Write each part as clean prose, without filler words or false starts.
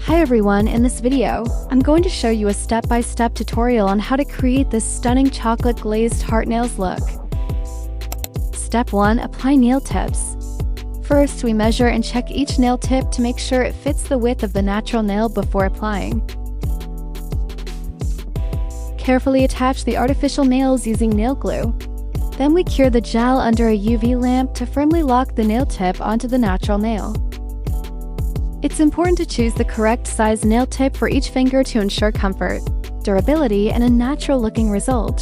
Hi everyone, in this video, I'm going to show you a step-by-step tutorial on how to create this stunning chocolate glazed heart nails look. Step 1. Apply nail tips. First, we measure and check each nail tip to make sure it fits the width of the natural nail before applying. Carefully attach the artificial nails using nail glue. Then we cure the gel under a UV lamp to firmly lock the nail tip onto the natural nail. It's important to choose the correct size nail tip for each finger to ensure comfort, durability, and a natural-looking result.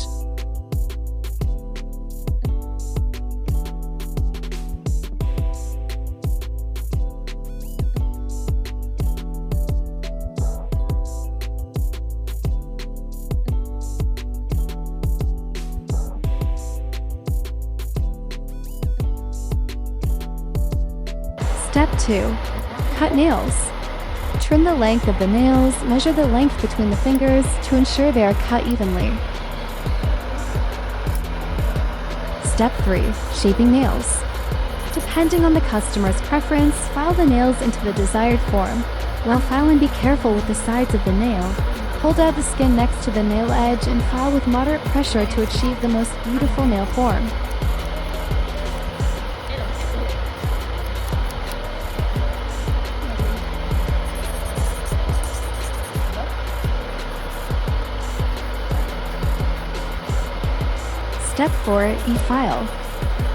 Step 2. Cut nails. Trim the length of the nails, measure the length between the fingers to ensure they are cut evenly. Step 3. Shaping nails. Depending on the customer's preference, file the nails into the desired form. While filing, be careful with the sides of the nail. Hold out the skin next to the nail edge and file with moderate pressure to achieve the most beautiful nail form. Step 4. E-file.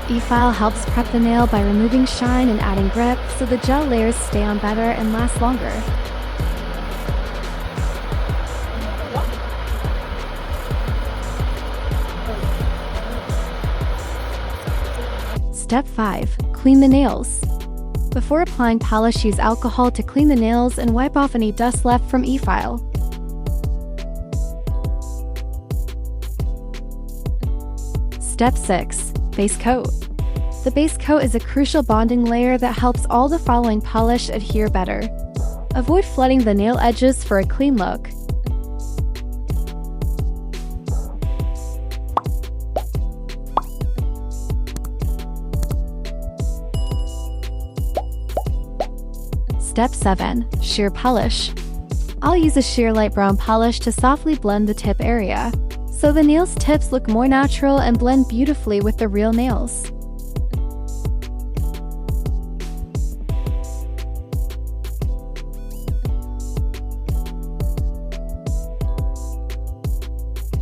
E-file helps prep the nail by removing shine and adding grip so the gel layers stay on better and last longer. Step 5. Clean the nails. Before applying polish, use alcohol to clean the nails and wipe off any dust left from E-file. Step 6. Base coat. The base coat is a crucial bonding layer that helps all the following polish adhere better. Avoid flooding the nail edges for a clean look. Step 7. Sheer polish. I'll use a sheer light brown polish to softly blend the tip area, so the nails' tips look more natural and blend beautifully with the real nails.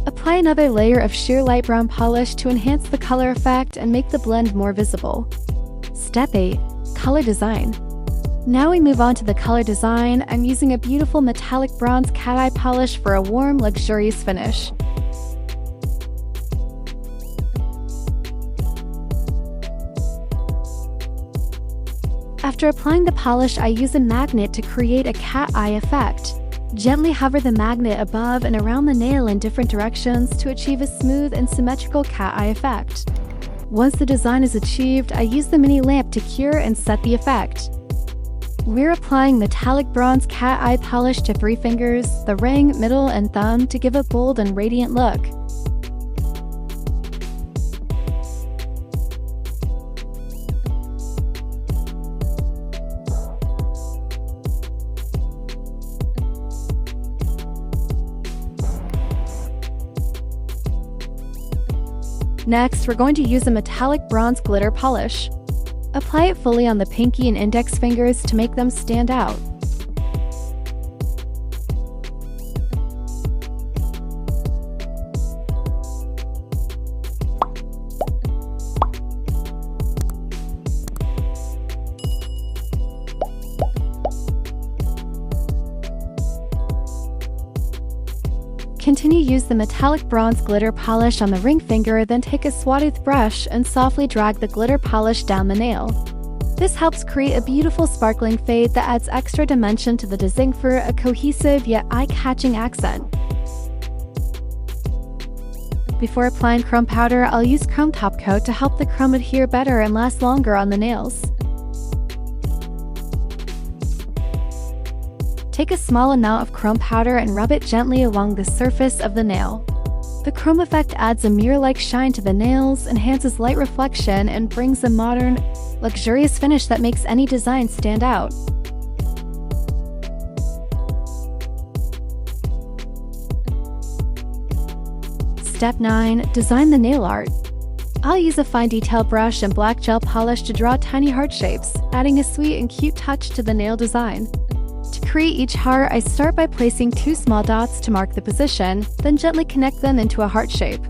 Apply another layer of sheer light brown polish to enhance the color effect and make the blend more visible. Step 8. Color design. Now we move on to the color design. I'm using a beautiful metallic bronze cat eye polish for a warm, luxurious finish. After applying the polish, I use a magnet to create a cat eye effect. Gently hover the magnet above and around the nail in different directions to achieve a smooth and symmetrical cat eye effect. Once the design is achieved, I use the mini lamp to cure and set the effect. We're applying metallic bronze cat eye polish to 3 fingers, the ring, middle, and thumb to give a bold and radiant look. Next, we're going to use a metallic bronze glitter polish. Apply it fully on the pinky and index fingers to make them stand out. Continue to use the metallic bronze glitter polish on the ring finger, then take a swathed brush and softly drag the glitter polish down the nail. This helps create a beautiful sparkling fade that adds extra dimension to the design for a cohesive yet eye-catching accent. Before applying chrome powder, I'll use chrome top coat to help the chrome adhere better and last longer on the nails. Take a small amount of chrome powder and rub it gently along the surface of the nail. The chrome effect adds a mirror-like shine to the nails, enhances light reflection, and brings a modern, luxurious finish that makes any design stand out. Step 9. Design the nail art. I'll use a fine detail brush and black gel polish to draw tiny heart shapes, adding a sweet and cute touch to the nail design. To create each heart, I start by placing 2 small dots to mark the position, then gently connect them into a heart shape.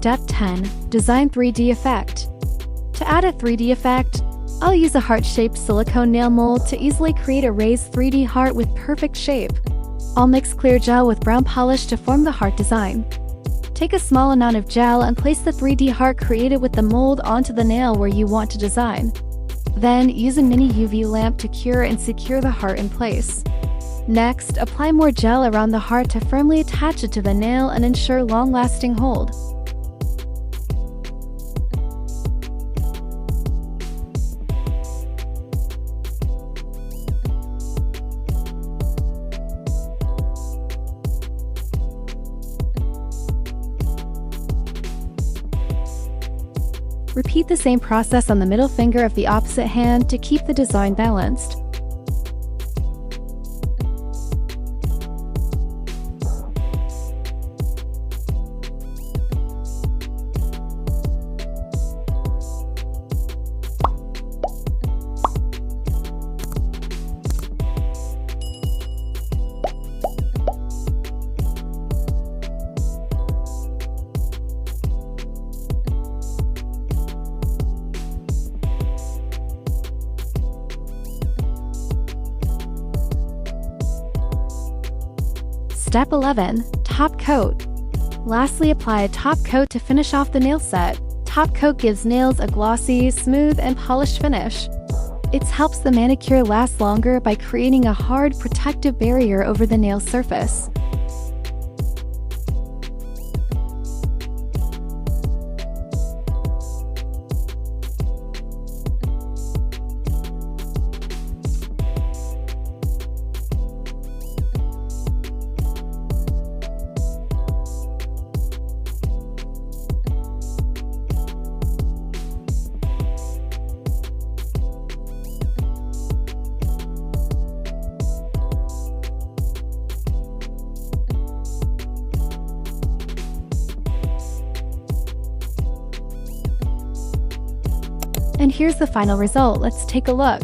Step 10. Design 3D effect. To add a 3D effect, I'll use a heart-shaped silicone nail mold to easily create a raised 3D heart with perfect shape. I'll mix clear gel with brown polish to form the heart design. Take a small amount of gel and place the 3D heart created with the mold onto the nail where you want to design. Then, use a mini UV lamp to cure and secure the heart in place. Next, apply more gel around the heart to firmly attach it to the nail and ensure long-lasting hold. Repeat the same process on the middle finger of the opposite hand to keep the design balanced. Step 11. Top coat. Lastly, apply a top coat to finish off the nail set. Top coat gives nails a glossy, smooth, and polished finish. It helps the manicure last longer by creating a hard, protective barrier over the nail surface. And here's the final result. Let's take a look.